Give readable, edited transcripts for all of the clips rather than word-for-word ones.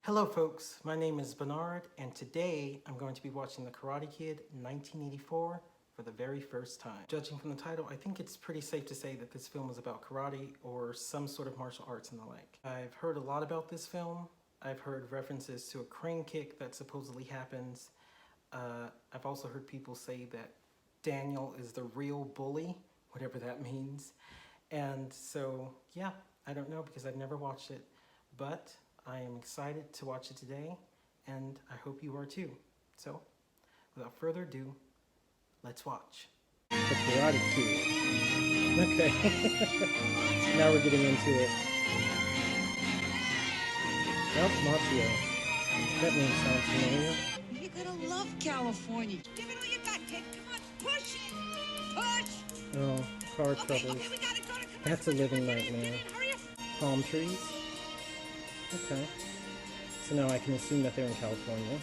Hello folks, my name is Bernard and today I'm going to be watching The Karate Kid 1984 for the very first time. Judging from the title, I think it's pretty safe to say that this film is about karate or some sort of martial arts and the like. I've heard a lot about this film. I've heard references to a crane kick that supposedly happens. I've also heard people say that Daniel is the real bully, whatever that means. And so, yeah, I don't know because I've never watched it, but I am excited to watch it today, and I hope you are too. So, without further ado, let's watch. The Karate Kid. Okay. Now we're getting into it. Ralph Macchio. That name sounds familiar. You're gonna love California. Give it all you got, kid. Come on, push it. Push. Oh, car troubles. Okay, we gotta go to That's a living nightmare. Hurry up. Palm trees. Okay. So now I can assume that they're in California.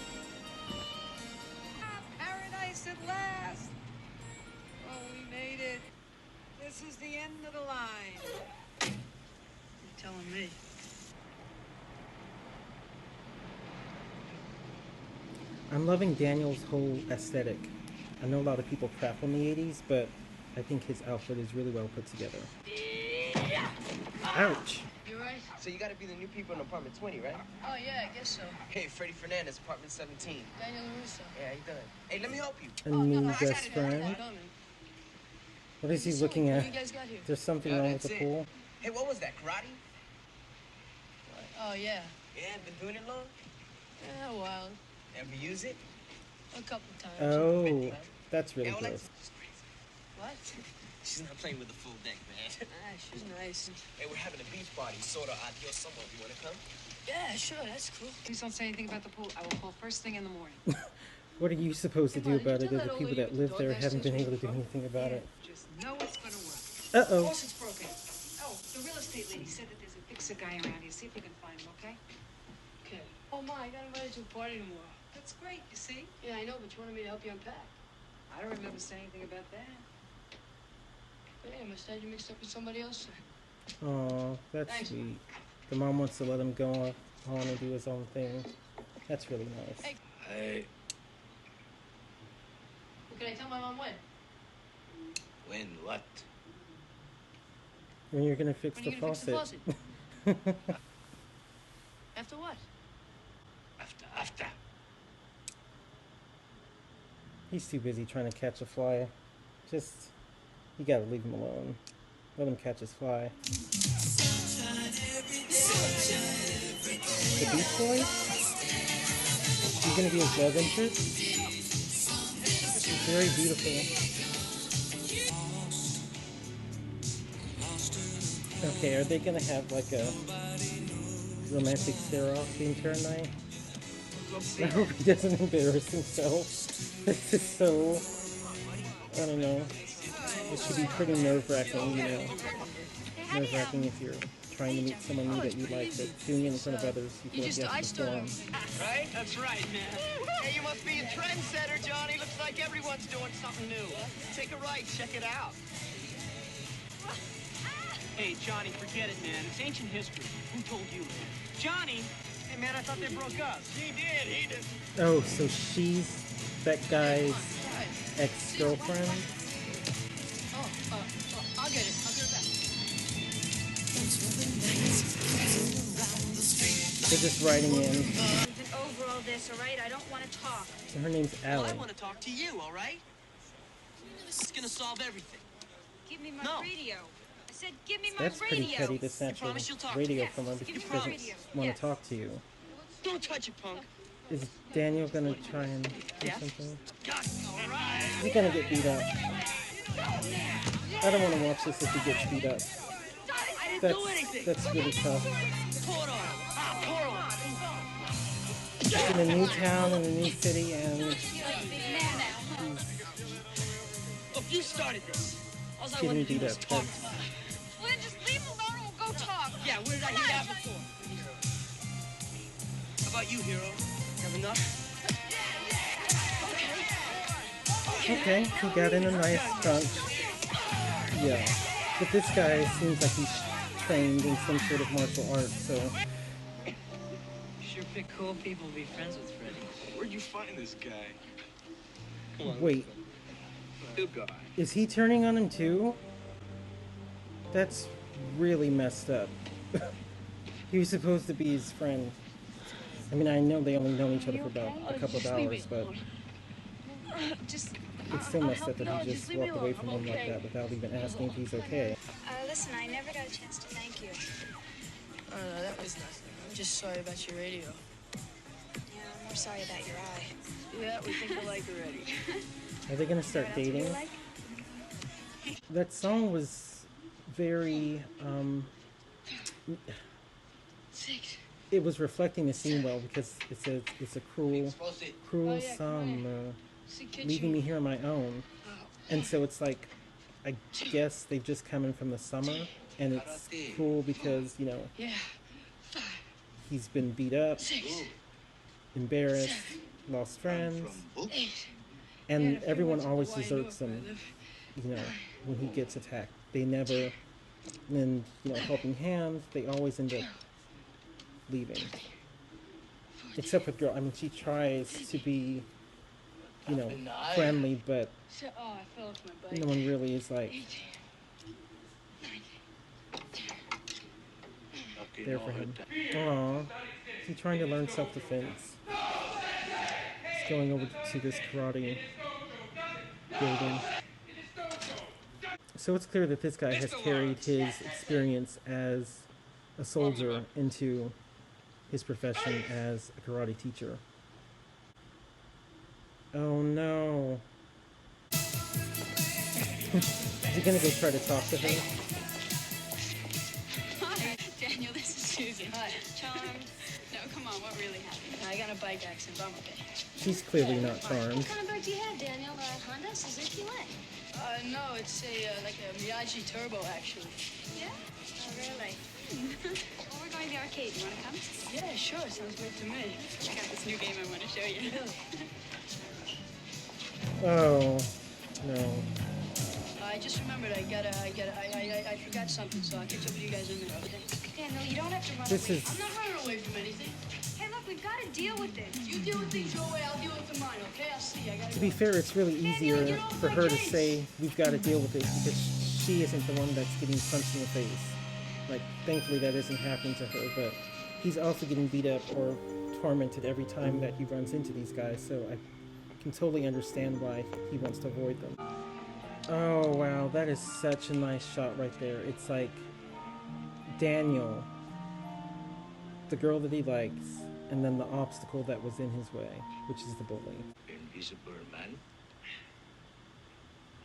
Paradise at last. Oh, we made it. This is the end of the line. You're telling me. I'm loving Daniel's whole aesthetic. I know a lot of people crap on the 80s, but I think his outfit is really well put together. Ouch! You right? So you gotta be the new people in apartment 20, right? Oh, yeah, I guess so. Hey, Freddie Fernandez, apartment 17. Daniel LaRusso. Yeah, how you doing? Hey, let me help you. A new best friend. What is he looking What at? you guys got here? There's something wrong with the pool. Hey, what was that, karate? Oh, yeah. Yeah, been doing it long? Yeah, a while. Ever use it? A couple times. Oh, that's really Yeah, well, gross. What? She's not playing with the full deck, man. Ah, she's nice. Hey, we're having a beach party, sorta adios somewhere. You wanna come? Yeah, sure, that's cool. Please don't say anything about the pool. I will call first thing in the morning. What are you supposed to Come do on, about did it you if tell the that people old that lady live with there the dog haven't been access able to do was anything about it? Just know it's gonna work. Of Uh-oh. course it's broken. Oh, the real estate lady said that there's a fixer guy around here. See if you can find him, okay? Okay. Oh, Ma, I got invited to a party tomorrow. That's great, you see? Yeah, I know, but you wanted me to help you unpack. I don't remember saying anything about that. Hey, must have you mixed up with somebody else, sir. Aw, that's Thanks. sweet. The mom wants to let him go on and do his own thing. That's really nice. Hey. Hey, Well, can I tell my mom when? when what? When you're gonna fix When the you gonna faucet. fix the faucet? After what? After. He's too busy trying to catch a fly. You gotta leave him alone. Let him catch his fly. The Beach Boys? He's gonna be his love interest? She's very beautiful. Okay, are they gonna have like a romantic stare-off the entire night? I hope he doesn't embarrass himself. This is so... I don't know. It should be pretty nerve-wracking, you know. Nerve-wracking if you're trying to meet someone new that you like, but doing it in front of others, you feel like you have to perform. Right? That's right, man. Hey, you must be a trendsetter, Johnny. Looks like everyone's doing something new. Take a right, check it out. Hey, Johnny, forget it, man. It's ancient history. Who told you? Johnny? Hey, man, I thought they broke up. He did. Oh, so she's that guy's ex-girlfriend? I'll get it. I'll get it back. They're just writing in. Over all this, all right? I don't want to talk. Her name's Well, I Allie. want to talk to you, all right? This is gonna solve everything. Give me my No. radio. I said, give me my That's pretty radio. petty to snatch promise you'll a talk radio Yes, from her give because me she my doesn't radio. want Yes. to talk to you. Don't touch it, punk. Is Daniel gonna try and do Yeah? something? All right. Is he gonna get beat up? I don't want to watch this if he gets beat up. I didn't do anything. That's really tough. Pour it on him. Ah, pour it on him. He's in a new town, in a new city, and You're like a big man now. Look, you started this. All I getting wanted to do beat was up. talk to you. Well, then just leave him alone and we'll go talk. Yeah, where did I hear that before? How about you, hero? Have enough? okay, he got in a nice crunch. Yeah, but this guy seems like he's trained in some sort of martial arts, so Sure Pick cool people to be friends with, Freddy. Where'd you find this guy? Wait, Good guy. is he turning on him too? That's really messed up. He was supposed to be his friend. I mean, I know they only known each other for about a couple of hours, but Just. it's still messed up that he just walked away from him like that without even asking if he's okay. Listen, I never got a chance to thank you. Oh, no, that was nothing. I'm just sorry about your radio. Yeah, I'm more sorry about your eye. Yeah, we think alike already. Are they gonna start dating? That song was very, Six. it was reflecting the scene well because it says it's a cruel summer, leaving me here on my own. And so it's like, I guess they've just come in from the summer, and it's cruel because, you know, Yeah. he's been beat up, Six. embarrassed, lost friends, Eight. and everyone always deserts him, you know, when he gets attacked. They never lend, you know, helping hands. They always end up leaving. Except with girl, I mean, she tries to be, you know, friendly, but Oh, I fell off my bike. no one really is like 18. there for him. Aww, he's trying to learn self-defense. He's going over to this karate building. So it's clear that this guy has carried his experience as a soldier into his profession as a karate teacher. Oh no. Is he gonna go try to talk to her? Hi, Daniel, this is Susan. Hi. Charmed? No, come on, what really happened? I got in a bike accident, but I'm okay. She's clearly not charmed. What kind of bike do you have, Daniel? Honda, Suzuki, what? No, it's like a Miyagi Turbo, actually. Yeah? Oh, really? Well, we're going to the arcade. You want to come? Yeah, sure, sounds great to me. I got this new game I want to show you. Oh, no. I just remembered I forgot something, so I'll catch up with you guys in there, okay? Daniel, you don't have to run This away. is... I'm not running away from anything. Hey, look, we've got to deal with this. You deal with things your way, I'll deal with mine, okay? I'll see you. I gotta To be fair, it's really easier for her to say, we've got to deal with this, because she isn't the one that's getting punched in the face. Like, thankfully that isn't happening to her, but he's also getting beat up or tormented every time that he runs into these guys, so I can totally understand why he wants to avoid them. Oh, wow, that is such a nice shot right there. It's like Daniel, the girl that he likes, and then the obstacle that was in his way, which is the bully. Invisible man.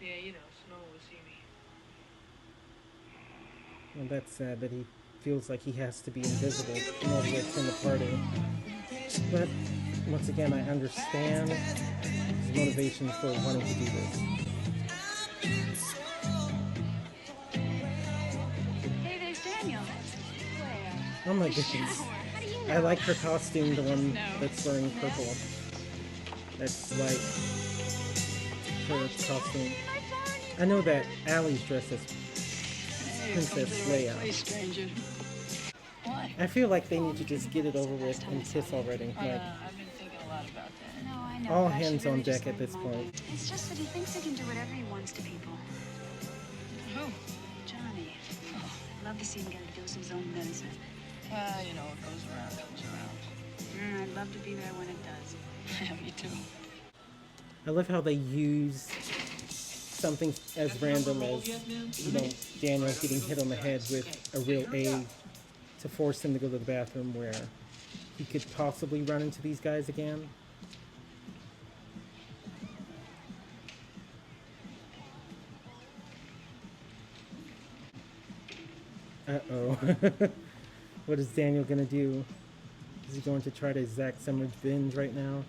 Yeah, you know, so no one will see me. And that's sad that he feels like he has to be invisible in order to attend the party. But, once again, I understand his motivation for wanting to do this. Hey, there's Daniel. Where? Oh my goodness. How do you know? I like her costume, the one that's wearing purple. That's like her costume. I know that Allie's dressed as Princess Leia. Hey, stranger. What? I feel like they need to just get it over with and kiss already. Like, I've been thinking a lot about that. No, I know. all but I should hands on really just deck at leave this him alone. point. It's just that he thinks he can do whatever he wants to people. Who? Johnny. Oh, I'd love to see him get a dose of his own medicine. Well, you know, what goes around comes around. I'd love to be there when it does. Yeah, me too. I love how they use something as random as, you know, Daniel getting hit on the head with a real aid to force him to go to the bathroom where he could possibly run into these guys again. Uh-oh. What is Daniel gonna do? Is he going to try to exact some revenge right now?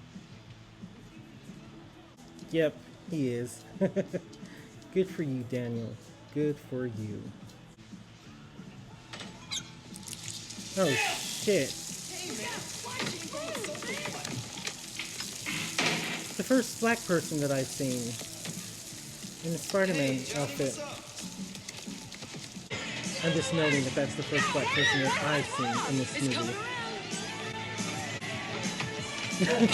Yep, he is. Good for you, Daniel. Good for you. Oh, shit. The first black person that I've seen in the Spider-Man outfit. I'm just noting that that's the first black person that I've seen in this movie. And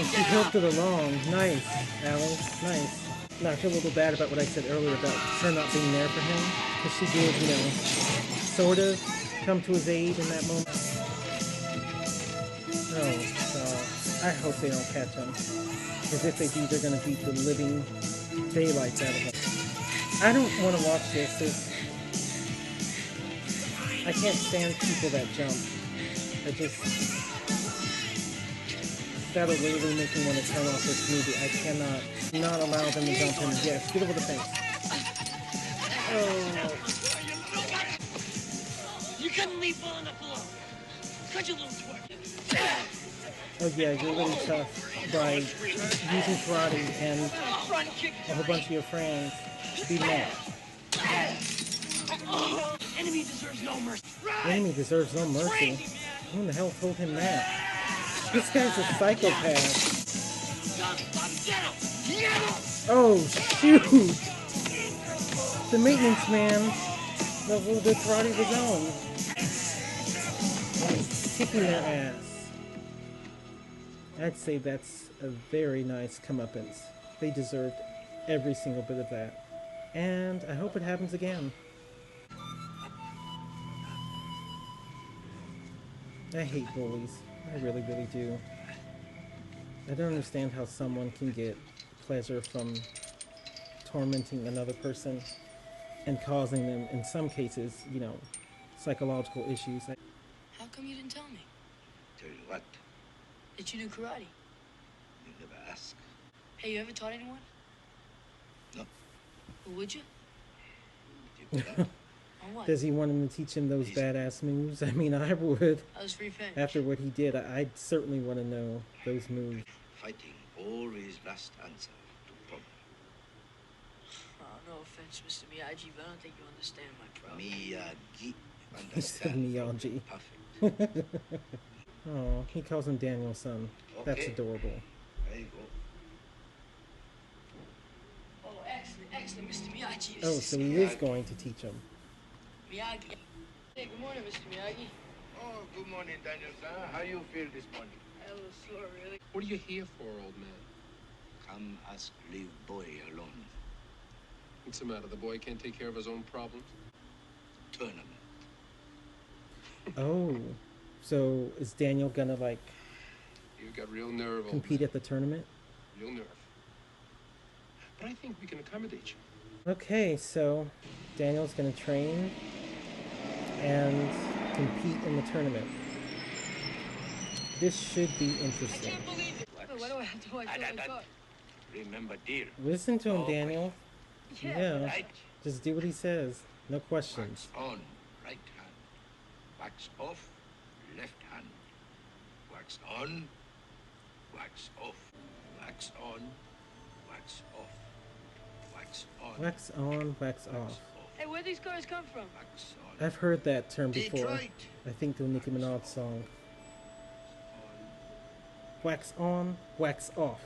she helped it along. Nice, Allie. Nice. Now I feel a little bad about what I said earlier about her not being there for him. Because she did, you know, sort of come to his aid in that moment. Oh, so I hope they don't catch him. Because if they do, they're going to beat the living daylights out of him. I don't want to watch this. I can't stand people that jump. I just... That'll literally make me want to turn off this movie. I cannot not allow them to jump him. Yes, get over the fence. Oh. You couldn't leave on the floor. Cut your little twerk. Oh yeah, you're really tough by using karate and a whole bunch of your friends beat him up. Enemy deserves no mercy. Enemy deserves no mercy. Who in the hell told him that? This guy's a psychopath. Oh, shoot! The maintenance man of the karate of his own. And he's kicking their ass. I'd say that's a very nice comeuppance. They deserved every single bit of that. And I hope it happens again. I hate bullies. I really, really do. I don't understand how someone can get pleasure from tormenting another person and causing them, in some cases, you know, psychological issues. How come you didn't tell me Tell you what, that you knew karate? you never ask. Hey, you ever taught anyone? No. Well, would you? You will. On what? Does he want him to teach him those badass moves? I mean, I would. I was free finish. After what he did, I'd certainly want to know those moves. Fighting always last answer to problem. Oh, no offense, Mr. Miyagi, but I don't think you understand my problem. Miyagi. He said Understand. Miyagi. Perfect. Oh, he calls him Daniel-san. That's Okay. adorable. There you go. Oh, excellent, excellent, Mr. Miyagi. Oh, so he is going to teach him. Miyagi. Hey, good morning, Mr. Miyagi. Oh, good morning, Daniel-san. How you feel this morning? I was sore, really. What are you here for, old man? Come ask leave boy alone. What's the matter? The boy can't take care of his own problems? Tournament. Oh, so is Daniel gonna, like, You got real nerve, old compete man. at the tournament? Real nerve. But I think we can accommodate you. Okay, so Daniel's gonna train and compete in the tournament. This should be interesting. Wait, why do I have to watch my car? Remember, dear. Listen to him, Okay. Daniel. Yeah, Right. just do what he says. No questions. Wax on, right hand. Wax off, left hand. Wax on, wax off. Wax on, wax off. Wax on, Wax on, wax off. Hey, where'd these cars come from? wax on. I've heard that term before. Detroit. I think the Nicki Minaj song. Wax on, wax off.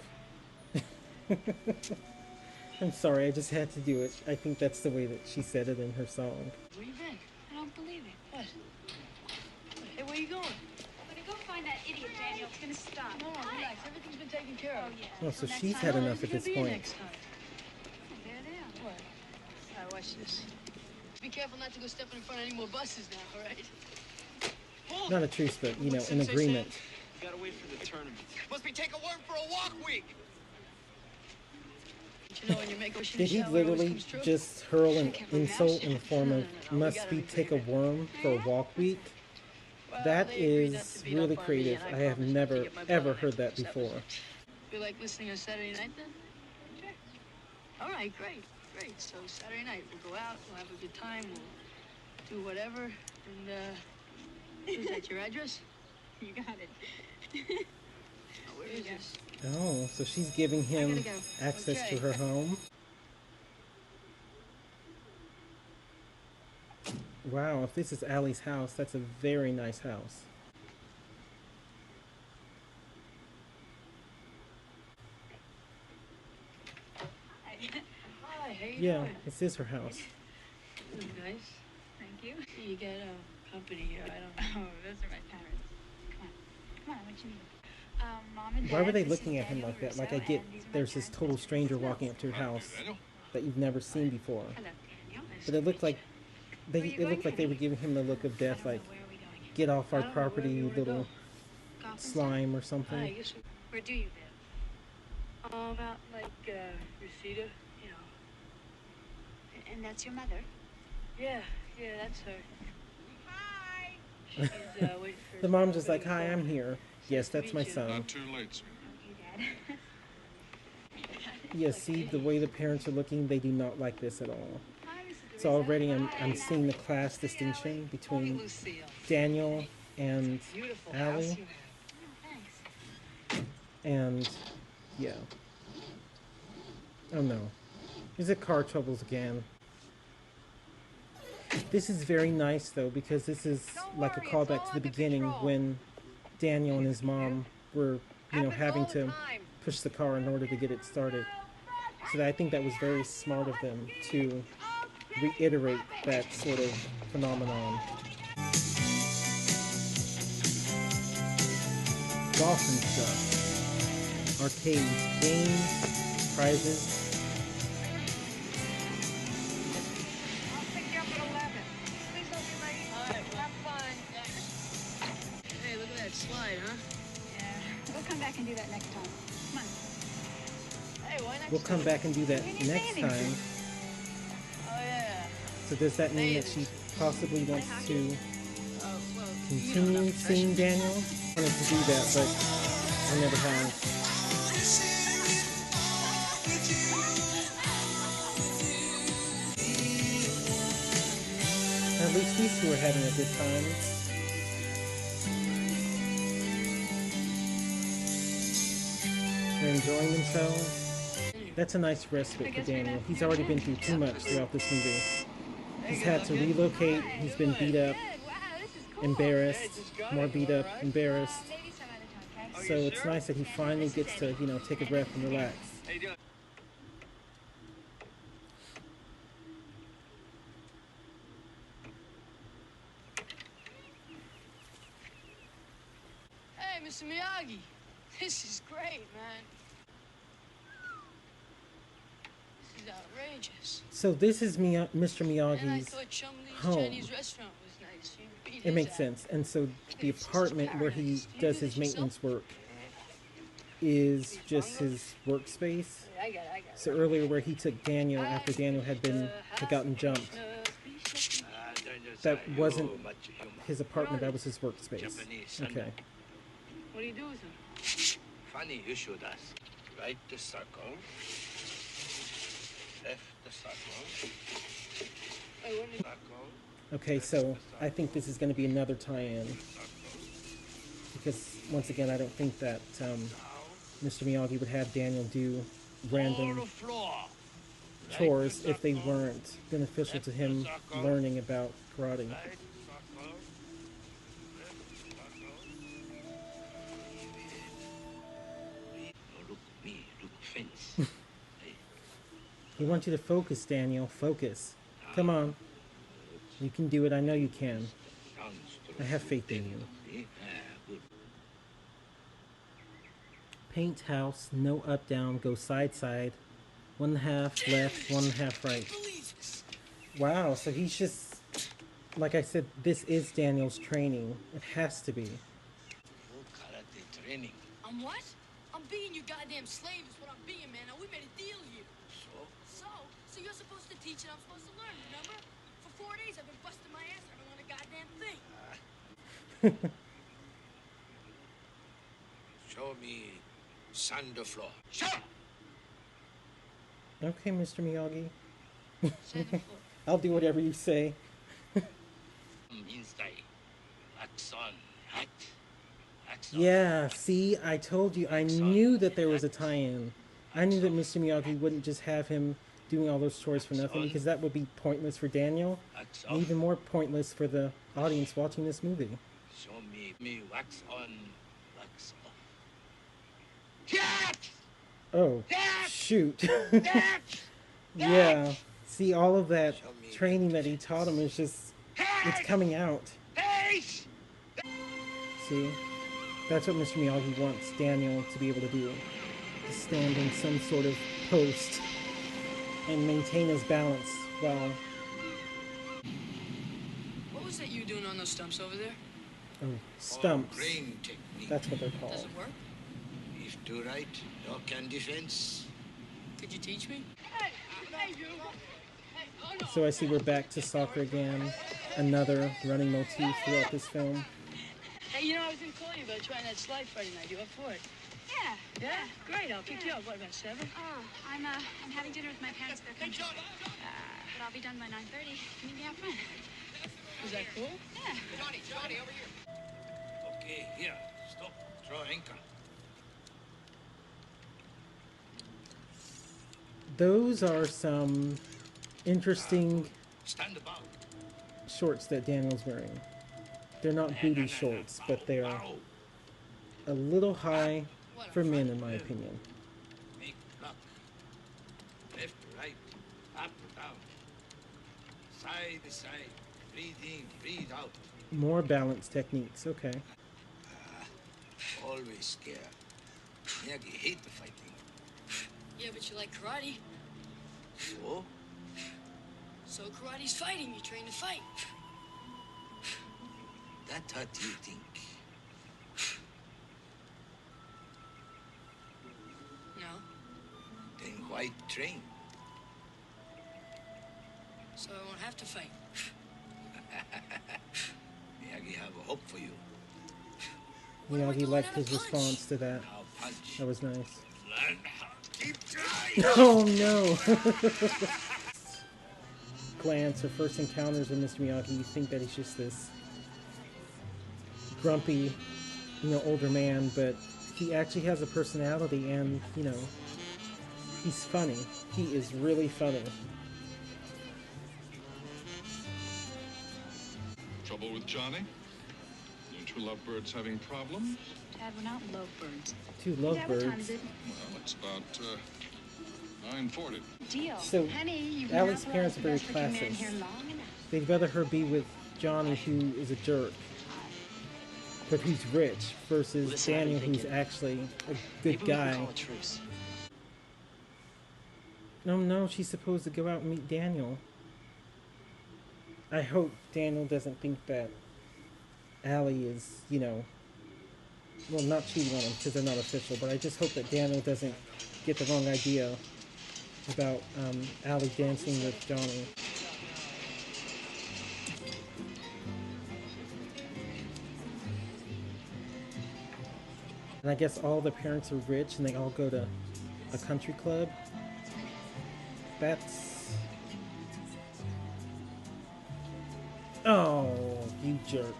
I'm sorry, I just had to do it. I think that's the way that she said it in her song. Where you been? I don't believe it. What? Hey, where you going? I'm gonna go find that idiot, Daniel. It's gonna stop. No, relax. Everything's been taken care of. Oh, yeah. Oh, so Next she's time, had I'll enough at Where's this it gonna be point. next time? Oh, there they are. What? All right, watch this. Be careful not to go stepping in front of any more buses now, all right? Not a truce, but, you know, an agreement. You gotta wait for the tournament. Must be take a word for a walk week. You know, when you make ocean Did he shower, it always literally comes true. just hurl an Can't remember. insult in the form of No, we must gotta be refigure take a it. worm for a walk week? Well, That they agreed not is to beat really up on me, creative. and I have promised not to never, get my ever brother heard that next. was before. it. Feel like listening on Saturday night then? Sure. All right, great, great. So Saturday night we'll go out, we'll have a good time, we'll do whatever, and is that your address? You got it. Oh, where is this? Oh, so she's giving him gotta go. access to Okay. her home. Wow, if this is Allie's house, that's a very nice house. Hi, how you Yeah, doing? this is her house. This is nice. Thank you. You got company here. I don't know. Oh, those are my parents. Come on. Come you need? Mom and Dad. Why were they this is looking at him Daniel like that? Like, I Russo, get and these are my there's this parents, total Mr. stranger Russo. walking up to your house that you've never seen before. Hello, Daniel. But it looked like Where are you it looked going, like they were honey? giving him the look of I death, don't know, like, where are we going? get off our I don't know, wherever property, you wanna little go. Golf and slime or I something. guess Where do you live? about like Reseda, you know. And that's your mother? Yeah, that's her. Hi. She's waiting for The mom's just like, "Hi, I'm here. Yes, to that's my meet you. son." Not too late, sweetie. Okay, Dad. Yeah, see the way the parents are looking, they do not like this at all. Hi, Mrs. So already I'm seeing the class distinction between Lucille. Daniel and Beautiful Allie. house you have. Oh, thanks. And yeah. Oh no. Is it car troubles again? This is very nice though, because this is like a callback to the beginning when Daniel and his mom were, having to push the car in order to get it started. So I think that was very smart of them to reiterate that sort of phenomenon. Golf and stuff. Arcades, games, prizes. I'll pick you up at 11. Please don't be late. All right, well. Have fun. Hey, look at that slide, huh? Yeah. We'll come back and do that next time. Come on. Hey, why not? We'll come back and do that We need next bathing time. suits. Oh yeah. So does that mean that she possibly wants to Oh well. continue seeing Daniel? I wanted to do that, but I never have. At least these two are having a good time. They're enjoying themselves. That's a nice respite for Daniel. He's already been through too much throughout this movie. He's had to relocate, he's been beat up, Wow, this is cool. embarrassed, more beat up, embarrassed. Maybe some other time, okay? So it's nice that he finally gets to, take a breath and relax. How you doing? Hey, Mr. Miyagi. This is great, man. This is outrageous. So this is Mr. And I Miyagi's thought Chumley's home. Chinese restaurant was nice. You beat It his makes ass. sense. And so the apartment where he does his maintenance work is just his workspace. I got it. So earlier where he took Daniel after Daniel had gotten jumped, that wasn't his apartment, that was his workspace. Japanese, Okay. What do you do with him? Funny you should ask. Right the circle. Left the circle. Hey, what do you... Circle. Okay, so I think this is going to be another tie-in. Because, once again, I don't think that Mr. Miyagi would have Daniel do random chores if they weren't beneficial to him learning about karate. Right circle. Left circle. No, look me. Look fence. He wants you to focus, Daniel. Focus. Come on. You can do it. I know you can. Down I have faith in you. See? Good. Paint house, no up down, go side side. 1.5 left, 1.5 right. Wow, so he's just, like I said, this is Daniel's training. It has to be. Full karate training. I'm what? I'm being your goddamn slave is what I'm being, man. Now, we made a deal here. So you're supposed to teach and I'm supposed to learn, remember? For 4 days I've been busting my ass. I don't want a goddamn thing. Show me sand the floor. Shut up! Okay, Mr. Miyagi. Sand the floor. I'll do whatever you say. Inside. Wax on. Hat. Wax on. Yeah, see, I told you, I knew that there was a tie-in. I knew that Mr. Miyagi wouldn't just have him doing all those chores for nothing, because that would be pointless for Daniel, Wax and off. even more pointless for the audience watching this movie. Show me wax on. Wax off. Cat! Oh, shoot. Yeah, see, all of that training that he taught him is just, it's coming out. Face! See? That's what Mr. Miyagi wants Daniel to be able to do. To stand in some sort of post and maintain his balance while... What was that you doing on those stumps over there? Oh, stumps. Crane technique. That's what they're called. Does it work? If do right, no can defense. Could you teach me? So I see we're back to soccer again. Another running motif throughout this film. Hey, you know, I was gonna call you about trying that slide Friday night. You up for it? Yeah. Yeah? Great, I'll pick you up. What, about 7? Oh, I'm having dinner with my parents at their country. But I'll be done by 9:30. Meet me out front. Is that cool? Yeah. Johnny, over here. Okay, here. Stop. Throw anchor. Those are some interesting Stand about. shorts that Daniel's wearing. They're not booty shorts, but they're a little high for men, in my opinion. Make block. Left, right, up, down. Side to side. Breathe in, breathe out. More balance techniques, okay. Always scared. Miyagi hate the fighting. Yeah, but you like karate. So? So karate's fighting. You train to fight. That's what you think. No. Then why train? So I won't have to fight. Miyagi have a hope for you. Miyagi liked his response to that. Now punch. That was nice. Learn how. Keep trying. Oh no! Glance or first encounters with Mr. Miyagi, you think that he's just this grumpy, older man, but he actually has a personality and, he's funny. He is really funny. Trouble with Johnny? You two lovebirds having problems? Dad, we're not lovebirds. Two Dad, what time lovebirds. is it? Well, it's about 9:40. Deal. So, Honey, you've Alex's not parents let are very the best-looking man classist. here long enough. They'd rather her be with Johnny, who is a jerk, but who's rich, versus Listen, I've been Daniel, who's thinking. actually a Maybe good we can guy. call a truce. No, she's supposed to go out and meet Daniel. I hope Daniel doesn't think that Allie is, well, not cheating on him because they're not official, but I just hope that Daniel doesn't get the wrong idea about Allie dancing with Johnny. And I guess all the parents are rich and they all go to a country club. That's... Oh, you jerk.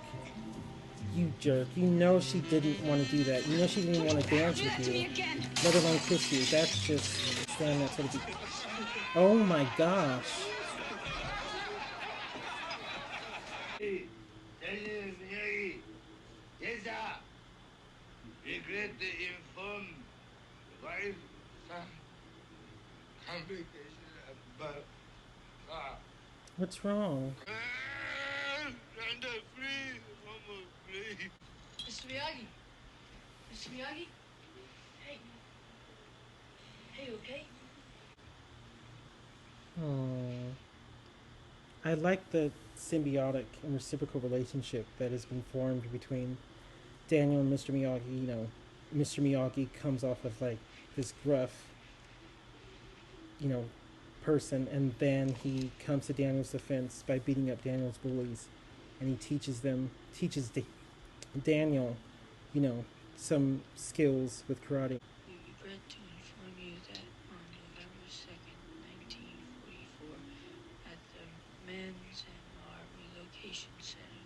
You jerk. You know she didn't want to do that. You know she didn't want to dance Do that with to me you. again. Let alone kiss you. That's just stand that sort of... Oh my gosh. Hey, Daniel Miyagi. Yes, sir. Regret to inform wife, son, complication about What's wrong? Randa, free, almost free. Mr. Miyagi. Mr. Miyagi? Hey. Hey, you okay? Oh. I like the symbiotic and reciprocal relationship that has been formed between Daniel and Mr. Miyagi. Mr. Miyagi comes off of like this gruff, person, and then he comes to Daniel's defense by beating up Daniel's bullies, and he teaches Daniel, some skills with karate. We regret to inform you that on November 2nd, 1944, at the Men's and Mar Relocation Center,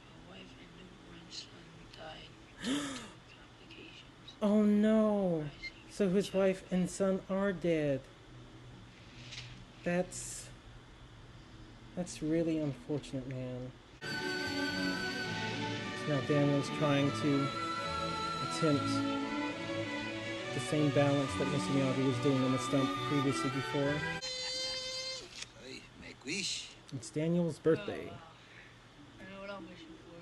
your wife and newborn son died due to complications. Oh no! So his wife and son are dead. That's really unfortunate, man. Now Daniel's trying to attempt the same balance that Mr. Miyagi was doing on the stump previously before. Hey, make wish. It's Daniel's birthday. I know what I'm wishing for.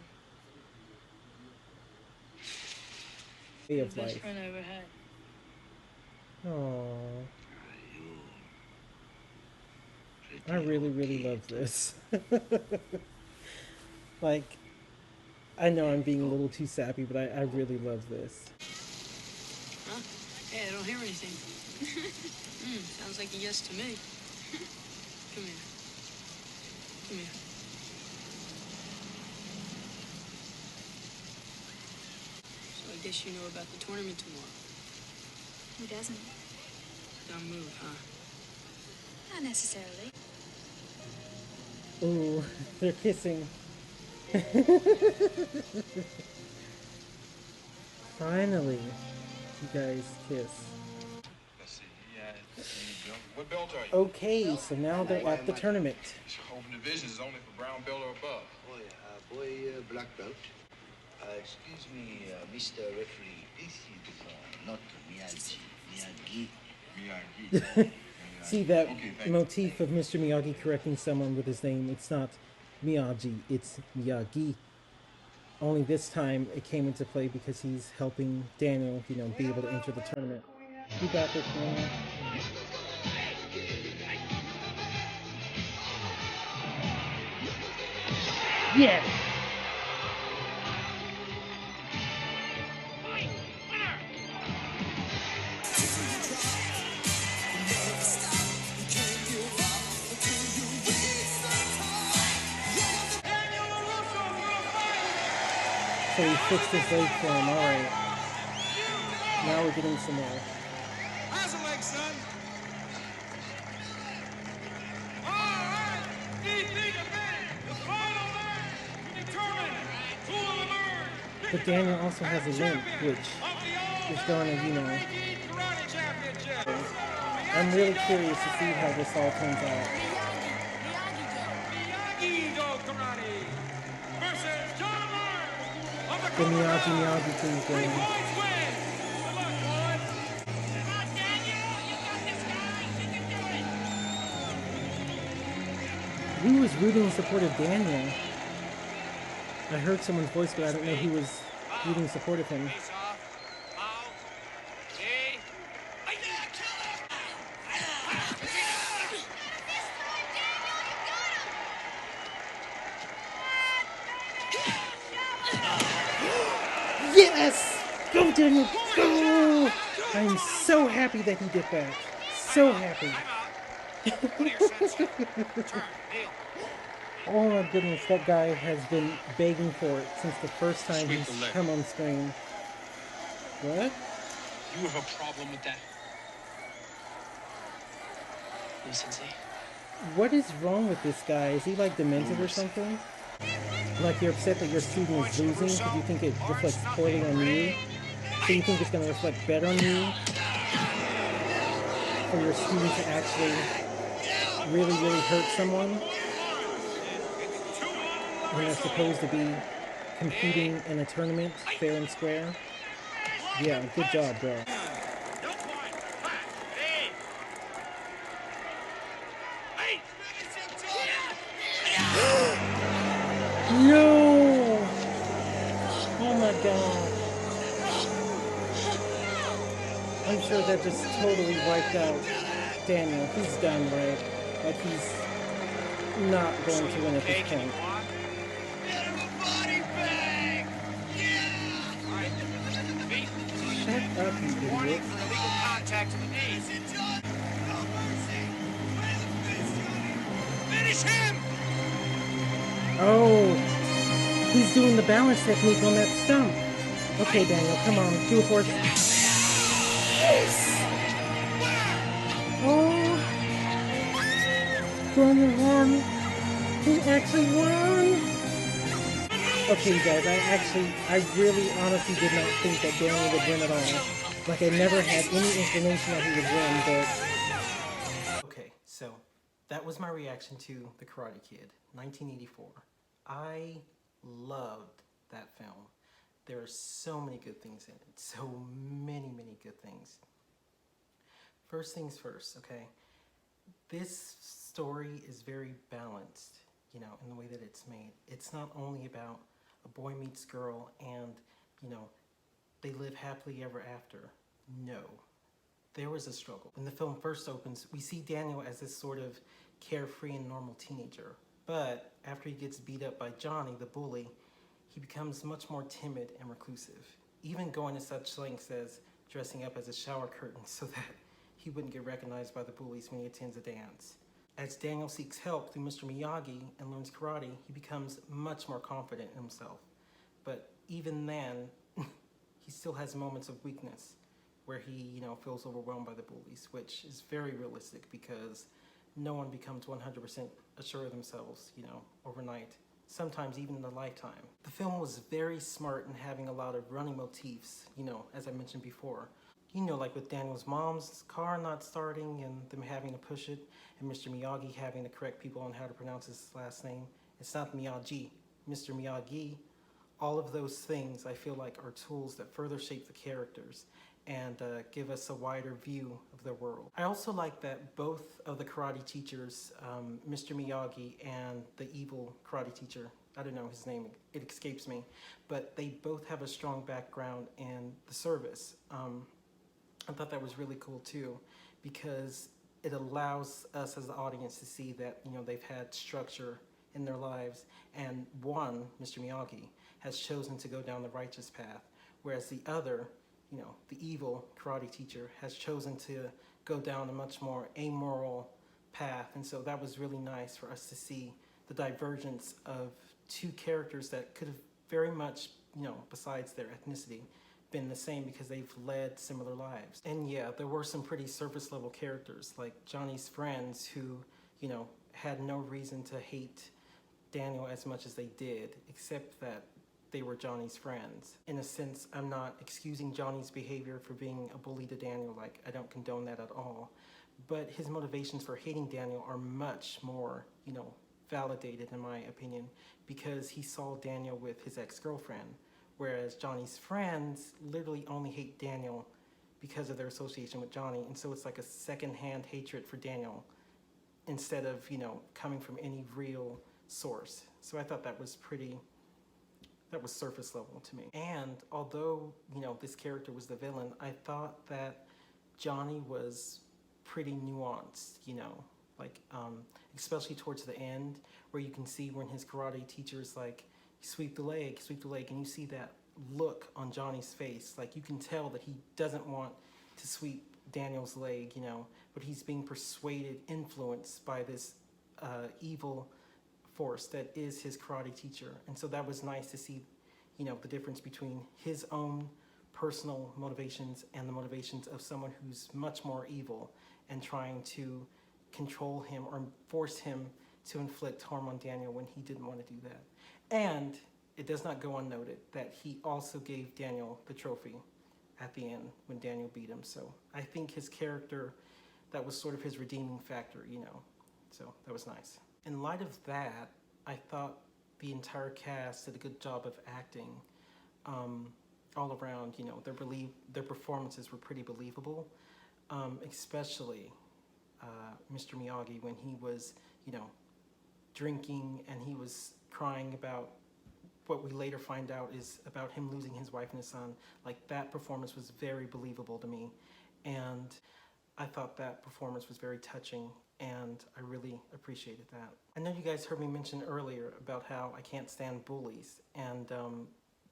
Way The of best life. friend I ever had. Oh, I really, really love this. Like, I know I'm being a little too sappy, but I really love this. Huh? Hey, I don't hear anything. Sounds like a yes to me. Come here. Come here. So I guess you know about the tournament tomorrow. Who doesn't? Dumb move, huh? Not necessarily. Ooh, they're kissing. Finally, you guys kiss. Let's see. What belt are you? Okay, so now they're at the tournament. Open division is only for brown belt or above. Boy, black belt. Excuse me, Mr. Referee. This is not Miyagi. Miyagi. See that Okay, thank you. motif of Mr. Miyagi correcting someone with his name? It's not Miyagi, it's Miyagi. Only this time it came into play because he's helping Daniel, you know, be able to enter the tournament. You got this, man. Yes! So he fixed his leg for him, alright. Now we're getting some more. How's the leg, son? All right. Each event, the final match to determine who will emerge. But Daniel also has a limp, which is going to, you know... Karate Championship. I'm really curious to see how this all turns out. Miyagi-Do Karate versus John Myers of the The Miyagi team's going. points win. Good luck, boys. Who was rooting in support of Daniel? I heard someone's voice, but I don't know who was rooting in support of him. Face off. Out. See? Yes! Go, Daniel! Go! I'm so happy that he did that. So happy. Oh my goodness, that guy has been begging for it since the first time Sweep he's the leg. come on screen. What? You have a problem with that? No, Sensei. What is wrong with this guy? Is he like demented or something? Like you're upset that your student is losing because you think it reflects poorly on you? So you think it's going to reflect better on you? For your student to actually really, really hurt someone? When they're supposed to be competing in a tournament, fair and square? Yeah, good job, bro. No! Oh my god. I'm sure that just totally wiped out Daniel. He's done, right? Like he's not going to win at this point. Shut up, you Warning idiot. for illegal contact to the knee. Finish him! Oh, he's doing the balance technique on that stump. Okay, Daniel, come on, do it for us. Yes! Oh, Daniel won. He actually won. Okay, you guys, I really honestly did not think that Daniel would win at all. Like, I never had any inclination that he would win, but... Okay, so that was my reaction to The Karate Kid, 1984. I loved that film. There are so many good things in it. So many, many good things. First things first, okay? This story is very balanced, you know, in the way that it's made. It's not only about a boy meets girl and, you know, they live happily ever after. No. There was a struggle. When the film first opens, we see Daniel as this sort of carefree and normal teenager. But after he gets beat up by Johnny, the bully, he becomes much more timid and reclusive, even going to such lengths as dressing up as a shower curtain so that he wouldn't get recognized by the bullies when he attends a dance. As Daniel seeks help through Mr. Miyagi and learns karate, he becomes much more confident in himself. But even then, he still has moments of weakness where he, feels overwhelmed by the bullies, which is very realistic because no one becomes 100% assured of themselves, overnight, sometimes even in a lifetime. The film was very smart in having a lot of running motifs, as I mentioned before. Like with Daniel's mom's car not starting and them having to push it, and Mr. Miyagi having to correct people on how to pronounce his last name. It's not Miyagi, Mr. Miyagi. All of those things I feel like are tools that further shape the characters and give us a wider view of their world. I also like that both of the karate teachers, Mr. Miyagi and the evil karate teacher, I don't know his name, it escapes me, but they both have a strong background in the service. I thought that was really cool too, because it allows us as the audience to see that, they've had structure in their lives, and one, Mr. Miyagi, has chosen to go down the righteous path, whereas the other, the evil karate teacher, has chosen to go down a much more amoral path. And so that was really nice for us to see the divergence of two characters that could have very much, besides their ethnicity, been the same because they've led similar lives. And yeah, there were some pretty surface level characters like Johnny's friends who, had no reason to hate Daniel as much as they did, except that they were Johnny's friends. In a sense, I'm not excusing Johnny's behavior for being a bully to Daniel, like I don't condone that at all. But his motivations for hating Daniel are much more, validated in my opinion, because he saw Daniel with his ex-girlfriend, whereas Johnny's friends literally only hate Daniel because of their association with Johnny. And so it's like a secondhand hatred for Daniel instead of, coming from any real source. So I thought that was surface level to me. And although, this character was the villain, I thought that Johnny was pretty nuanced, especially towards the end, where you can see when his karate teacher's like, sweep the leg, and you see that look on Johnny's face. Like, you can tell that he doesn't want to sweep Daniel's leg, but he's being persuaded, influenced by this evil force that is his karate teacher. And so that was nice to see, the difference between his own personal motivations and the motivations of someone who's much more evil and trying to control him or force him to inflict harm on Daniel when he didn't want to do that. And it does not go unnoted that he also gave Daniel the trophy at the end when Daniel beat him. So I think his character, that was sort of his redeeming factor, so that was nice. In light of that, I thought the entire cast did a good job of acting all around. Their performances were pretty believable, especially Mr. Miyagi when he was, drinking and he was crying about what we later find out is about him losing his wife and his son. Like, that performance was very believable to me, and I thought that performance was very touching, and I really appreciated that. I know you guys heard me mention earlier about how I can't stand bullies, and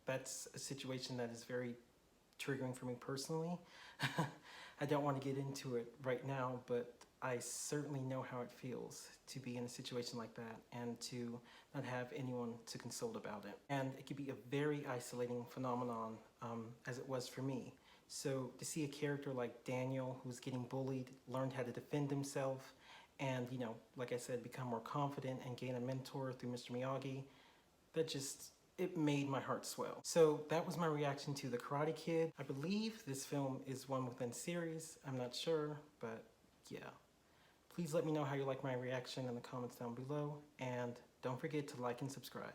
that's a situation that is very triggering for me personally. I don't want to get into it right now, but I certainly know how it feels to be in a situation like that and to not have anyone to consult about it. And it could be a very isolating phenomenon, as it was for me. So to see a character like Daniel, who's getting bullied, learned how to defend himself, and, like I said, become more confident and gain a mentor through Mr. Miyagi, it made my heart swell. So that was my reaction to The Karate Kid. I believe this film is one within series. I'm not sure, but yeah. Please let me know how you like my reaction in the comments down below, and don't forget to like and subscribe.